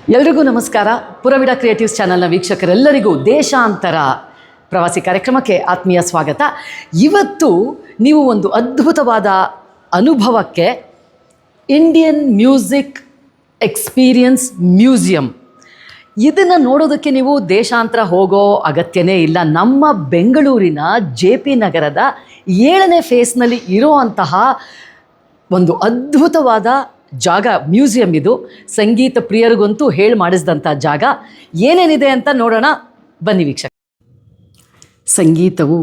ಎಲ್ರಿಗೂ ನಮಸ್ಕಾರ. ಪುರವಿಡ ಕ್ರಿಯೇಟಿವ್ಸ್ ಚಾನಲ್ನ ವೀಕ್ಷಕರೆಲ್ಲರಿಗೂ ದೇಶಾಂತರ ಪ್ರವಾಸಿ ಕಾರ್ಯಕ್ರಮಕ್ಕೆ ಆತ್ಮೀಯ ಸ್ವಾಗತ. ಇವತ್ತು ನೀವು ಒಂದು ಅದ್ಭುತವಾದ ಅನುಭವಕ್ಕೆ ಇಂಡಿಯನ್ ಮ್ಯೂಸಿಕ್ ಎಕ್ಸ್ಪೀರಿಯನ್ಸ್ ಮ್ಯೂಸಿಯಂ, ಇದನ್ನು ನೋಡೋದಕ್ಕೆ ನೀವು ದೇಶಾಂತರ ಹೋಗೋ ಅಗತ್ಯನೇ ಇಲ್ಲ. ನಮ್ಮ ಬೆಂಗಳೂರಿನ JP ನಗರದ 7ನೇ ಫೇಸ್ನಲ್ಲಿ ಇರೋವಂತಹ ಒಂದು ಅದ್ಭುತವಾದ ಜಾಗ, ಮ್ಯೂಸಿಯಂ. ಇದು ಸಂಗೀತ ಪ್ರಿಯರಿಗಂತೂ ಹೇಳಿ ಮಾಡಿಸಿದಂಥ ಜಾಗ. ಏನೇನಿದೆ ಅಂತ ನೋಡೋಣ ಬನ್ನಿ ವೀಕ್ಷಕ. ಸಂಗೀತವು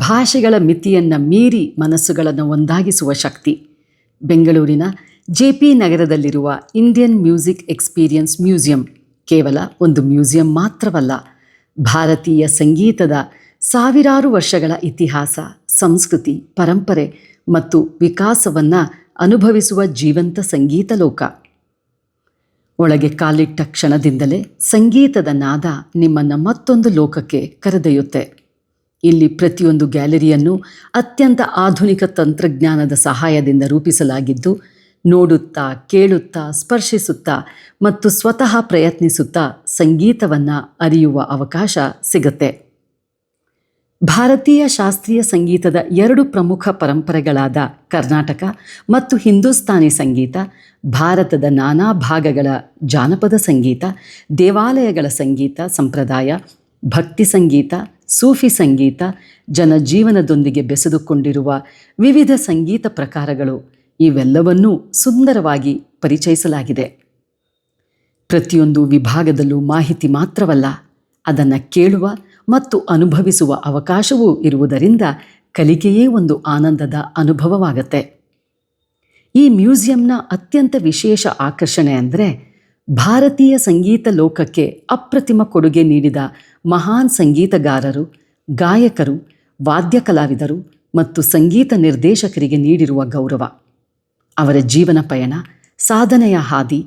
ಭಾಷೆಗಳ ಮಿತಿಯನ್ನು ಮೀರಿ ಮನಸ್ಸುಗಳನ್ನು ಒಂದಾಗಿಸುವ ಶಕ್ತಿ. ಬೆಂಗಳೂರಿನ JP ನಗರದಲ್ಲಿರುವ ಇಂಡಿಯನ್ ಮ್ಯೂಸಿಕ್ ಎಕ್ಸ್ಪೀರಿಯನ್ಸ್ ಮ್ಯೂಸಿಯಂ ಕೇವಲ ಒಂದು ಮ್ಯೂಸಿಯಂ ಮಾತ್ರವಲ್ಲ, ಭಾರತೀಯ ಸಂಗೀತದ ಸಾವಿರಾರು ವರ್ಷಗಳ ಇತಿಹಾಸ, ಸಂಸ್ಕೃತಿ, ಪರಂಪರೆ ಮತ್ತು ವಿಕಾಸವನ್ನು ಅನುಭವಿಸುವ ಜೀವಂತ ಸಂಗೀತ ಲೋಕ. ಒಳಗೆ ಕಾಲಿಟ್ಟ ಕ್ಷಣದಿಂದಲೇ ಸಂಗೀತದ ನಾದ ನಿಮ್ಮನ್ನು ಮತ್ತೊಂದು ಲೋಕಕ್ಕೆ ಕರೆದೊಯ್ಯುತ್ತೆ. ಇಲ್ಲಿ ಪ್ರತಿಯೊಂದು ಗ್ಯಾಲರಿಯನ್ನು ಅತ್ಯಂತ ಆಧುನಿಕ ತಂತ್ರಜ್ಞಾನದ ಸಹಾಯದಿಂದ ರೂಪಿಸಲಾಗಿದ್ದು, ನೋಡುತ್ತಾ, ಕೇಳುತ್ತಾ, ಸ್ಪರ್ಶಿಸುತ್ತಾ ಮತ್ತು ಸ್ವತಃ ಪ್ರಯತ್ನಿಸುತ್ತಾ ಸಂಗೀತವನ್ನು ಅರಿಯುವ ಅವಕಾಶ ಸಿಗುತ್ತೆ. ಭಾರತೀಯ ಶಾಸ್ತ್ರೀಯ ಸಂಗೀತದ 2 ಪ್ರಮುಖ ಪರಂಪರೆಗಳಾದ ಕರ್ನಾಟಕ ಮತ್ತು ಹಿಂದೂಸ್ತಾನಿ ಸಂಗೀತ, ಭಾರತದ ನಾನಾ ಭಾಗಗಳ ಜಾನಪದ ಸಂಗೀತ, ದೇವಾಲಯಗಳ ಸಂಗೀತ ಸಂಪ್ರದಾಯ, ಭಕ್ತಿ ಸಂಗೀತ, ಸೂಫಿ ಸಂಗೀತ, ಜನಜೀವನದೊಂದಿಗೆ ಬೆಸೆದುಕೊಂಡಿರುವ ವಿವಿಧ ಸಂಗೀತ ಪ್ರಕಾರಗಳು, ಇವೆಲ್ಲವನ್ನೂ ಸುಂದರವಾಗಿ ಪರಿಚಯಿಸಲಾಗಿದೆ. ಪ್ರತಿಯೊಂದು ವಿಭಾಗದಲ್ಲೂ ಮಾಹಿತಿ ಮಾತ್ರವಲ್ಲ, ಅದನ್ನು ಕೇಳುವ ಮತ್ತು ಅನುಭವಿಸುವ ಅವಕಾಶವೂ ಇರುವುದರಿಂದ ಕಲಿಕೆಯೇ ಒಂದು ಆನಂದದ ಅನುಭವವಾಗುತ್ತೆ. ಈ ಮ್ಯೂಸಿಯಂನ ಅತ್ಯಂತ ವಿಶೇಷ ಆಕರ್ಷಣೆ ಅಂದರೆ ಭಾರತೀಯ ಸಂಗೀತ ಲೋಕಕ್ಕೆ ಅಪ್ರತಿಮ ಕೊಡುಗೆ ನೀಡಿದ ಮಹಾನ್ ಸಂಗೀತಗಾರರು, ಗಾಯಕರು, ವಾದ್ಯ ಕಲಾವಿದರು ಮತ್ತು ಸಂಗೀತ ನಿರ್ದೇಶಕರಿಗೆ ನೀಡಿರುವ ಗೌರವ. ಅವರ ಜೀವನ ಪಯಣ, ಸಾಧನೆಯ ಹಾದಿ,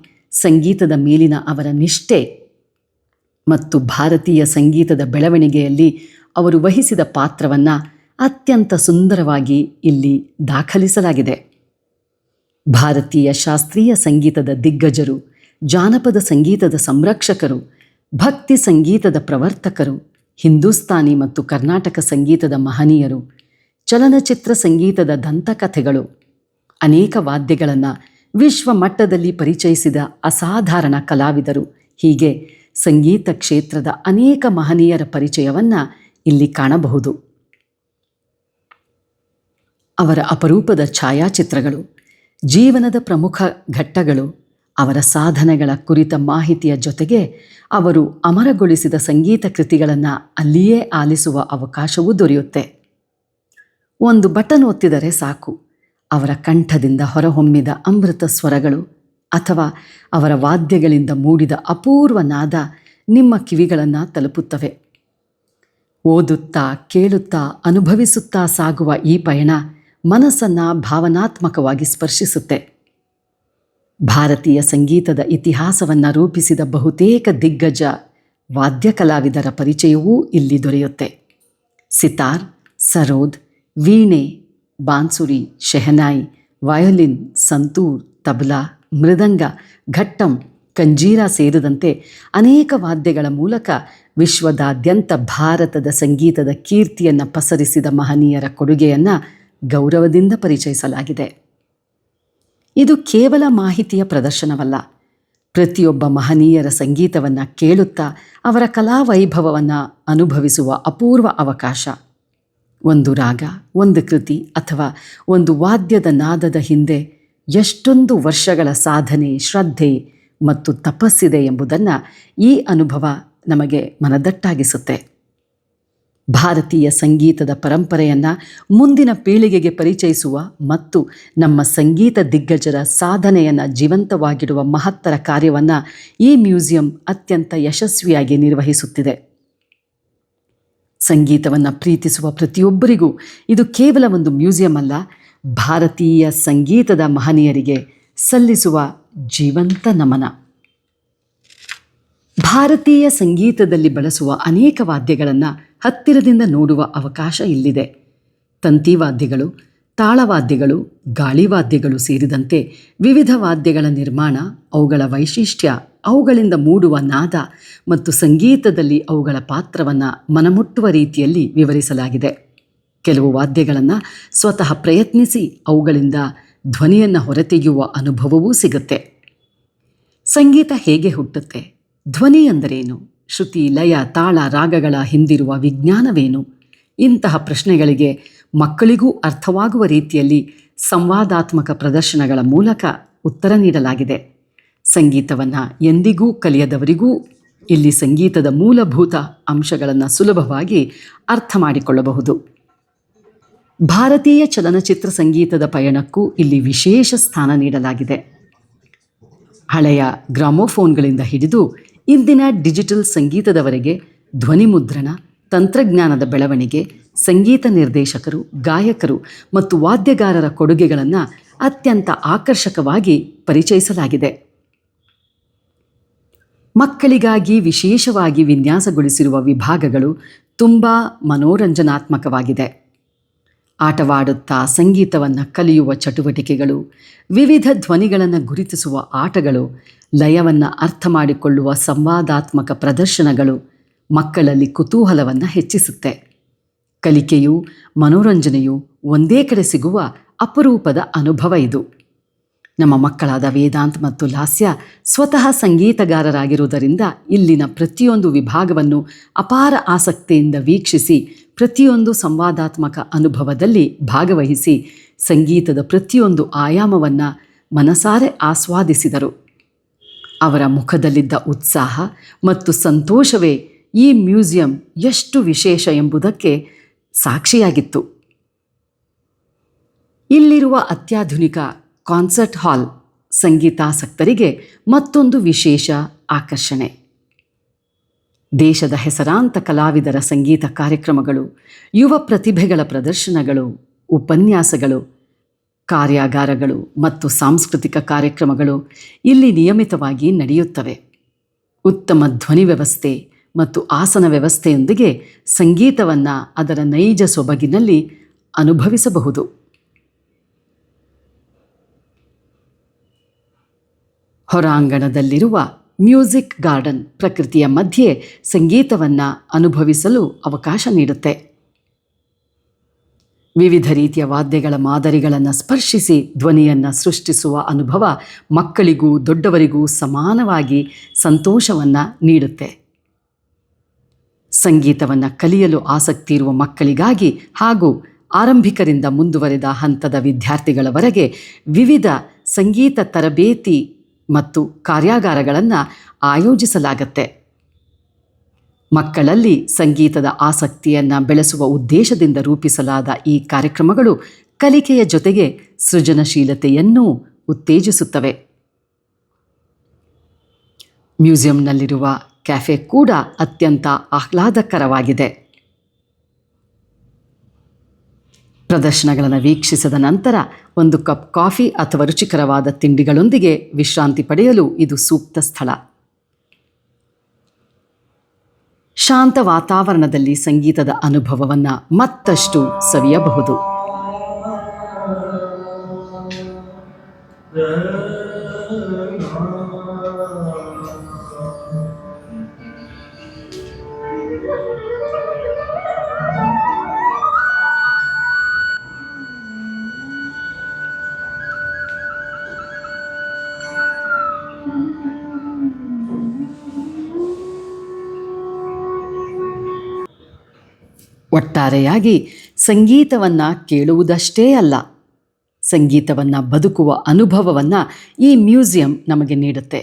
ಸಂಗೀತದ ಮೇಲಿನ ಅವರ ನಿಷ್ಠೆ ಮತ್ತು ಭಾರತೀಯ ಸಂಗೀತದ ಬೆಳವಣಿಗೆಯಲ್ಲಿ ಅವರು ವಹಿಸಿದ ಪಾತ್ರವನ್ನು ಅತ್ಯಂತ ಸುಂದರವಾಗಿ ಇಲ್ಲಿ ದಾಖಲಿಸಲಾಗಿದೆ. ಭಾರತೀಯ ಶಾಸ್ತ್ರೀಯ ಸಂಗೀತದ ದಿಗ್ಗಜರು, ಜಾನಪದ ಸಂಗೀತದ ಸಂರಕ್ಷಕರು, ಭಕ್ತಿ ಸಂಗೀತದ ಪ್ರವರ್ತಕರು, ಹಿಂದೂಸ್ತಾನಿ ಮತ್ತು ಕರ್ನಾಟಕ ಸಂಗೀತದ ಮಹನೀಯರು, ಚಲನಚಿತ್ರ ಸಂಗೀತದ ದಂತಕಥೆಗಳು, ಅನೇಕ ವಾದ್ಯಗಳನ್ನು ವಿಶ್ವ ಮಟ್ಟದಲ್ಲಿ ಪರಿಚಯಿಸಿದ ಅಸಾಧಾರಣ ಕಲಾವಿದರು, ಹೀಗೆ ಸಂಗೀತ ಕ್ಷೇತ್ರದ ಅನೇಕ ಮಹನೀಯರ ಪರಿಚಯವನ್ನು ಇಲ್ಲಿ ಕಾಣಬಹುದು. ಅವರ ಅಪರೂಪದ ಛಾಯಾಚಿತ್ರಗಳು, ಜೀವನದ ಪ್ರಮುಖ ಘಟ್ಟಗಳು, ಅವರ ಸಾಧನೆಗಳ ಕುರಿತ ಮಾಹಿತಿಯ ಜೊತೆಗೆ ಅವರು ಅಮರಗೊಳಿಸಿದ ಸಂಗೀತ ಕೃತಿಗಳನ್ನು ಅಲ್ಲಿಯೇ ಆಲಿಸುವ ಅವಕಾಶವೂ ದೊರೆಯುತ್ತೆ. ಒಂದು ಬಟನ್ ಒತ್ತಿದರೆ ಸಾಕು, ಅವರ ಕಂಠದಿಂದ ಹೊರಹೊಮ್ಮಿದ ಅಮೃತ ಸ್ವರಗಳು ಅಥವಾ ಅವರ ವಾದ್ಯಗಳಿಂದ ಮೂಡಿದ ಅಪೂರ್ವ ನಾದ ನಿಮ್ಮ ಕಿವಿಗಳನ್ನು ತಲುಪುತ್ತವೆ. ಓದುತ್ತಾ, ಕೇಳುತ್ತಾ, ಅನುಭವಿಸುತ್ತಾ ಸಾಗುವ ಈ ಪಯಣ ಮನಸ್ಸನ್ನು ಭಾವನಾತ್ಮಕವಾಗಿ ಸ್ಪರ್ಶಿಸುತ್ತೆ. ಭಾರತೀಯ ಸಂಗೀತದ ಇತಿಹಾಸವನ್ನು ರೂಪಿಸಿದ ಬಹುತೇಕ ದಿಗ್ಗಜ ವಾದ್ಯ ಕಲಾವಿದರ ಪರಿಚಯವೂ ಇಲ್ಲಿ ದೊರೆಯುತ್ತೆ. ಸಿತಾರ್, ಸರೋದ್, ವೀಣೆ, ಬಾನ್ಸುರಿ, ಶೆಹನಾಯಿ, ವಯೋಲಿನ್, ಸಂತೂರ್, ತಬಲಾ, ಮೃದಂಗ, ಘಟ್ಟಂ, ಕಂಜೀರ ಸೇರಿದಂತೆ ಅನೇಕ ವಾದ್ಯಗಳ ಮೂಲಕ ವಿಶ್ವದಾದ್ಯಂತ ಭಾರತದ ಸಂಗೀತದ ಕೀರ್ತಿಯನ್ನು ಪಸರಿಸಿದ ಮಹನೀಯರ ಕೊಡುಗೆಯನ್ನು ಗೌರವದಿಂದ ಪರಿಚಯಿಸಲಾಗಿದೆ. ಇದು ಕೇವಲ ಮಾಹಿತಿಯ ಪ್ರದರ್ಶನವಲ್ಲ, ಪ್ರತಿಯೊಬ್ಬ ಮಹನೀಯರ ಸಂಗೀತವನ್ನು ಕೇಳುತ್ತಾ ಅವರ ಕಲಾವೈಭವವನ್ನು ಅನುಭವಿಸುವ ಅಪೂರ್ವ ಅವಕಾಶ. ಒಂದು ರಾಗ, ಒಂದು ಕೃತಿ ಅಥವಾ ಒಂದು ವಾದ್ಯದ ನಾದದ ಹಿಂದೆ ಎಷ್ಟೊಂದು ವರ್ಷಗಳ ಸಾಧನೆ, ಶ್ರದ್ಧೆ ಮತ್ತು ತಪಸ್ಸಿದೆ ಎಂಬುದನ್ನು ಈ ಅನುಭವ ನಮಗೆ ಮನದಟ್ಟಾಗಿಸುತ್ತೆ. ಭಾರತೀಯ ಸಂಗೀತದ ಪರಂಪರೆಯನ್ನು ಮುಂದಿನ ಪೀಳಿಗೆಗೆ ಪರಿಚಯಿಸುವ ಮತ್ತು ನಮ್ಮ ಸಂಗೀತ ದಿಗ್ಗಜರ ಸಾಧನೆಯನ್ನು ಜೀವಂತವಾಗಿಡುವ ಮಹತ್ತರ ಕಾರ್ಯವನ್ನು ಈ ಮ್ಯೂಸಿಯಂ ಅತ್ಯಂತ ಯಶಸ್ವಿಯಾಗಿ ನಿರ್ವಹಿಸುತ್ತಿದೆ. ಸಂಗೀತವನ್ನು ಪ್ರೀತಿಸುವ ಪ್ರತಿಯೊಬ್ಬರಿಗೂ ಇದು ಕೇವಲ ಒಂದು ಮ್ಯೂಸಿಯಂ ಅಲ್ಲ, ಭಾರತೀಯ ಸಂಗೀತದ ಮಹನೀಯರಿಗೆ ಸಲ್ಲಿಸುವ ಜೀವಂತ ನಮನ. ಭಾರತೀಯ ಸಂಗೀತದಲ್ಲಿ ಬಳಸುವ ಅನೇಕ ವಾದ್ಯಗಳನ್ನು ಹತ್ತಿರದಿಂದ ನೋಡುವ ಅವಕಾಶ ಇಲ್ಲಿದೆ. ತಂತಿವಾದ್ಯಗಳು, ತಾಳವಾದ್ಯಗಳು, ಗಾಳಿವಾದ್ಯಗಳು ಸೇರಿದಂತೆ ವಿವಿಧ ವಾದ್ಯಗಳ ನಿರ್ಮಾಣ, ಅವುಗಳ ವೈಶಿಷ್ಟ್ಯ ಅವುಗಳಿಂದ ಮೂಡುವ ನಾದ ಮತ್ತು ಸಂಗೀತದಲ್ಲಿ ಅವುಗಳ ಪಾತ್ರವನ್ನು ಮನಮುಟ್ಟುವ ರೀತಿಯಲ್ಲಿ ವಿವರಿಸಲಾಗಿದೆ. ಕೆಲವು ವಾದ್ಯಗಳನ್ನು ಸ್ವತಃ ಪ್ರಯತ್ನಿಸಿ ಅವುಗಳಿಂದ ಧ್ವನಿಯನ್ನು ಹೊರತೆಗೆಯುವ ಅನುಭವವೂ ಸಿಗುತ್ತೆ. ಸಂಗೀತ ಹೇಗೆ ಹುಟ್ಟುತ್ತೆ? ಧ್ವನಿ ಎಂದರೇನು? ಶ್ರುತಿ, ಲಯ, ತಾಳ, ರಾಗಗಳ ಹಿಂದಿರುವ ವಿಜ್ಞಾನವೇನು? ಇಂತಹ ಪ್ರಶ್ನೆಗಳಿಗೆ ಮಕ್ಕಳಿಗೂ ಅರ್ಥವಾಗುವ ರೀತಿಯಲ್ಲಿ ಸಂವಾದಾತ್ಮಕ ಪ್ರದರ್ಶನಗಳ ಮೂಲಕ ಉತ್ತರ ನೀಡಲಾಗಿದೆ. ಸಂಗೀತವನ್ನು ಎಂದಿಗೂ ಕಲಿಯದವರಿಗೂ ಇಲ್ಲಿ ಸಂಗೀತದ ಮೂಲಭೂತ ಅಂಶಗಳನ್ನು ಸುಲಭವಾಗಿ ಅರ್ಥ ಮಾಡಿಕೊಳ್ಳಬಹುದು. ಭಾರತೀಯ ಚಲನಚಿತ್ರ ಸಂಗೀತದ ಪಯಣಕ್ಕೂ ಇಲ್ಲಿ ವಿಶೇಷ ಸ್ಥಾನ ನೀಡಲಾಗಿದೆ. ಹಳೆಯ ಗ್ರಾಮೋಫೋನ್ಗಳಿಂದ ಹಿಡಿದು ಇಂದಿನ ಡಿಜಿಟಲ್ ಸಂಗೀತದವರೆಗೆ ಧ್ವನಿ ಮುದ್ರಣ, ತಂತ್ರಜ್ಞಾನದ ಬೆಳವಣಿಗೆ, ಸಂಗೀತ ನಿರ್ದೇಶಕರು, ಗಾಯಕರು ಮತ್ತು ವಾದ್ಯಗಾರರ ಕೊಡುಗೆಗಳನ್ನು ಅತ್ಯಂತ ಆಕರ್ಷಕವಾಗಿ ಪರಿಚಯಿಸಲಾಗಿದೆ. ಮಕ್ಕಳಿಗಾಗಿ ವಿಶೇಷವಾಗಿ ವಿನ್ಯಾಸಗೊಳಿಸಿರುವ ವಿಭಾಗಗಳು ತುಂಬ ಮನೋರಂಜನಾತ್ಮಕವಾಗಿದೆ. ಆಟವಾಡುತ್ತಾ ಸಂಗೀತವನ್ನು ಕಲಿಯುವ ಚಟುವಟಿಕೆಗಳು, ವಿವಿಧ ಧ್ವನಿಗಳನ್ನು ಗುರುತಿಸುವ ಆಟಗಳು, ಲಯವನ್ನು ಅರ್ಥ ಮಾಡಿಕೊಳ್ಳುವ ಸಂವಾದಾತ್ಮಕ ಪ್ರದರ್ಶನಗಳು ಮಕ್ಕಳಲ್ಲಿ ಕುತೂಹಲವನ್ನು ಹೆಚ್ಚಿಸುತ್ತೆ. ಕಲಿಕೆಯು ಮನೋರಂಜನೆಯು ಒಂದೇ ಕಡೆ ಸಿಗುವ ಅಪರೂಪದ ಅನುಭವ ಇದು. ನಮ್ಮ ಮಕ್ಕಳಾದ ವೇದಾಂತ್ ಮತ್ತು ಲಾಸ್ಯ ಸ್ವತಃ ಸಂಗೀತಗಾರರಾಗಿರುವುದರಿಂದ ಇಲ್ಲಿನ ಪ್ರತಿಯೊಂದು ವಿಭಾಗವನ್ನು ಅಪಾರ ಆಸಕ್ತಿಯಿಂದ ವೀಕ್ಷಿಸಿ ಪ್ರತಿಯೊಂದು ಸಂವಾದಾತ್ಮಕ ಅನುಭವದಲ್ಲಿ ಭಾಗವಹಿಸಿ ಸಂಗೀತದ ಪ್ರತಿಯೊಂದು ಆಯಾಮವನ್ನು ಮನಸಾರೆ ಆಸ್ವಾದಿಸಿದರು. ಅವರ ಮುಖದಲ್ಲಿದ್ದ ಉತ್ಸಾಹ ಮತ್ತು ಸಂತೋಷವೇ ಈ ಮ್ಯೂಸಿಯಂ ಎಷ್ಟು ವಿಶೇಷ ಎಂಬುದಕ್ಕೆ ಸಾಕ್ಷಿಯಾಗಿತ್ತು. ಇಲ್ಲಿರುವ ಅತ್ಯಾಧುನಿಕ ಕಾನ್ಸರ್ಟ್ ಹಾಲ್ ಸಂಗೀತಾಸಕ್ತರಿಗೆ ಮತ್ತೊಂದು ವಿಶೇಷ ಆಕರ್ಷಣೆ. ದೇಶದ ಹೆಸರಾಂತ ಕಲಾವಿದರ ಸಂಗೀತ ಕಾರ್ಯಕ್ರಮಗಳು, ಯುವ ಪ್ರತಿಭೆಗಳ ಪ್ರದರ್ಶನಗಳು, ಉಪನ್ಯಾಸಗಳು, ಕಾರ್ಯಾಗಾರಗಳು ಮತ್ತು ಸಾಂಸ್ಕೃತಿಕ ಕಾರ್ಯಕ್ರಮಗಳು ಇಲ್ಲಿ ನಿಯಮಿತವಾಗಿ ನಡೆಯುತ್ತವೆ. ಉತ್ತಮ ಧ್ವನಿ ವ್ಯವಸ್ಥೆ ಮತ್ತು ಆಸನ ವ್ಯವಸ್ಥೆಯೊಂದಿಗೆ ಸಂಗೀತವನ್ನು ಅದರ ನೈಜ ಸೊಬಗಿನಲ್ಲಿ ಅನುಭವಿಸಬಹುದು. ಹೊರಾಂಗಣದಲ್ಲಿರುವ ಮ್ಯೂಸಿಕ್ ಗಾರ್ಡನ್ ಪ್ರಕೃತಿಯ ಮಧ್ಯೆ ಸಂಗೀತವನ್ನು ಅನುಭವಿಸಲು ಅವಕಾಶ ನೀಡುತ್ತೆ. ವಿವಿಧ ರೀತಿಯ ವಾದ್ಯಗಳ ಮಾದರಿಗಳನ್ನು ಸ್ಪರ್ಶಿಸಿ ಧ್ವನಿಯನ್ನು ಸೃಷ್ಟಿಸುವ ಅನುಭವ ಮಕ್ಕಳಿಗೂ ದೊಡ್ಡವರಿಗೂ ಸಮಾನವಾಗಿ ಸಂತೋಷವನ್ನು ನೀಡುತ್ತೆ. ಸಂಗೀತವನ್ನು ಕಲಿಯಲು ಆಸಕ್ತಿ ಇರುವ ಮಕ್ಕಳಿಗಾಗಿ ಹಾಗೂ ಆರಂಭಿಕರಿಂದ ಮುಂದುವರೆದ ಹಂತದ ವಿದ್ಯಾರ್ಥಿಗಳವರೆಗೆ ವಿವಿಧ ಸಂಗೀತ ತರಬೇತಿ ಮತ್ತು ಕಾರ್ಯಾಗಾರಗಳನ್ನು ಆಯೋಜಿಸಲಾಗುತ್ತೆ. ಮಕ್ಕಳಲ್ಲಿ ಸಂಗೀತದ ಆಸಕ್ತಿಯನ್ನು ಬೆಳೆಸುವ ಉದ್ದೇಶದಿಂದ ರೂಪಿಸಲಾದ ಈ ಕಾರ್ಯಕ್ರಮಗಳು ಕಲಿಕೆಯ ಜೊತೆಗೆ ಸೃಜನಶೀಲತೆಯನ್ನೂ ಉತ್ತೇಜಿಸುತ್ತವೆ. ಮ್ಯೂಸಿಯಂನಲ್ಲಿರುವ ಕ್ಯಾಫೆ ಕೂಡ ಅತ್ಯಂತ ಆಹ್ಲಾದಕರವಾಗಿದೆ. ಪ್ರದರ್ಶನಗಳನ್ನು ವೀಕ್ಷಿಸಿದ ನಂತರ ಒಂದು ಕಪ್ ಕಾಫಿ ಅಥವಾ ರುಚಿಕರವಾದ ತಿಂಡಿಗಳೊಂದಿಗೆ ವಿಶ್ರಾಂತಿ ಪಡೆಯಲು ಇದು ಸೂಕ್ತ ಸ್ಥಳ. ಶಾಂತ ವಾತಾವರಣದಲ್ಲಿ ಸಂಗೀತದ ಅನುಭವವನ್ನು ಮತ್ತಷ್ಟು ಸವಿಯಬಹುದು. ಒಟ್ಟಾರೆಯಾಗಿ ಸಂಗೀತವನ್ನು ಕೇಳುವುದಷ್ಟೇ ಅಲ್ಲ, ಸಂಗೀತವನ್ನು ಬದುಕುವ ಅನುಭವವನ್ನು ಈ ಮ್ಯೂಸಿಯಂ ನಮಗೆ ನೀಡುತ್ತೆ.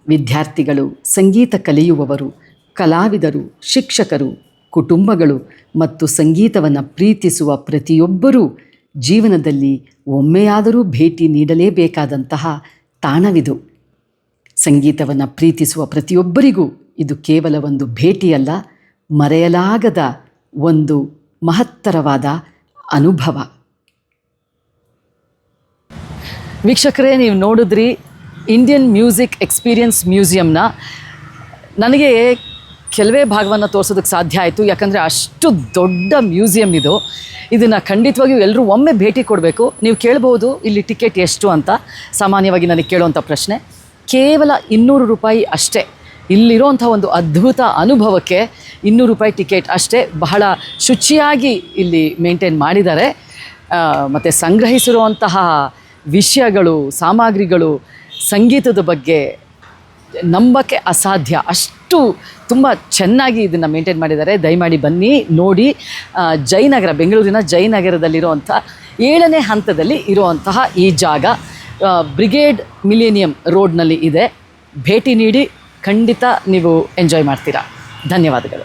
ವಿದ್ಯಾರ್ಥಿಗಳು, ಸಂಗೀತ ಕಲಿಯುವವರು, ಕಲಾವಿದರು, ಶಿಕ್ಷಕರು, ಕುಟುಂಬಗಳು ಮತ್ತು ಸಂಗೀತವನ್ನು ಪ್ರೀತಿಸುವ ಪ್ರತಿಯೊಬ್ಬರೂ ಜೀವನದಲ್ಲಿ ಒಮ್ಮೆಯಾದರೂ ಭೇಟಿ ನೀಡಲೇಬೇಕಾದಂತಹ ತಾಣವಿದು. ಸಂಗೀತವನ್ನು ಪ್ರೀತಿಸುವ ಪ್ರತಿಯೊಬ್ಬರಿಗೂ ಇದು ಕೇವಲ ಒಂದು ಭೇಟಿಯಲ್ಲ, ಮರೆಯಲಾಗದ ಒಂದು ಮಹತ್ತರವಾದ ಅನುಭವ. ವೀಕ್ಷಕರೇ, ನೀವು ನೋಡಿದ್ರಿ ಇಂಡಿಯನ್ ಮ್ಯೂಸಿಕ್ ಎಕ್ಸ್ಪೀರಿಯನ್ಸ್ ಮ್ಯೂಸಿಯಂನ. ನನಗೆ ಕೆಲವೇ ಭಾಗವನ್ನು ತೋರಿಸೋದಕ್ಕೆ ಸಾಧ್ಯ ಆಯಿತು, ಯಾಕಂದರೆ ಅಷ್ಟು ದೊಡ್ಡ ಮ್ಯೂಸಿಯಂ ಇದು. ಇದನ್ನು ಖಂಡಿತವಾಗಿಯೂ ಎಲ್ಲರೂ ಒಮ್ಮೆ ಭೇಟಿ ಕೊಡಬೇಕು. ನೀವು ಕೇಳ್ಬೋದು ಇಲ್ಲಿ ಟಿಕೆಟ್ ಎಷ್ಟು ಅಂತ, ಸಾಮಾನ್ಯವಾಗಿ ನನಗೆ ಕೇಳುವಂಥ ಪ್ರಶ್ನೆ. ಕೇವಲ 200 ರೂಪಾಯಿ ಅಷ್ಟೇ. ಇಲ್ಲಿರೋಂಥ ಒಂದು ಅದ್ಭುತ ಅನುಭವಕ್ಕೆ 200 ರೂಪಾಯಿ ಟಿಕೆಟ್ ಅಷ್ಟೇ. ಬಹಳ ಶುಚಿಯಾಗಿ ಇಲ್ಲಿ ಮೇಂಟೈನ್ ಮಾಡಿದ್ದಾರೆ. ಮತ್ತು ಸಂಗ್ರಹಿಸಿರುವಂತಹ ವಿಷಯಗಳು, ಸಾಮಗ್ರಿಗಳು, ಸಂಗೀತದ ಬಗ್ಗೆ ನಂಬಕ್ಕೆ ಅಸಾಧ್ಯ, ಅಷ್ಟು ತುಂಬ ಚೆನ್ನಾಗಿ ಇದನ್ನು ಮೇಂಟೈನ್ ಮಾಡಿದ್ದಾರೆ. ದಯಮಾಡಿ ಬನ್ನಿ, ನೋಡಿ. ಜಯನಗರ, ಬೆಂಗಳೂರಿನ ಜಯನಗರದಲ್ಲಿರುವಂಥ 7ನೇ ಹಂತದಲ್ಲಿ ಇರುವಂತಹ ಈ ಜಾಗ ಬ್ರಿಗೇಡ್ ಮಿಲೇನಿಯಂ ರೋಡ್ನಲ್ಲಿ ಇದೆ. ಭೇಟಿ ನೀಡಿ, ಖಂಡಿತ ನೀವು ಎಂಜಾಯ್ ಮಾಡ್ತೀರಾ. ಧನ್ಯವಾದಗಳು.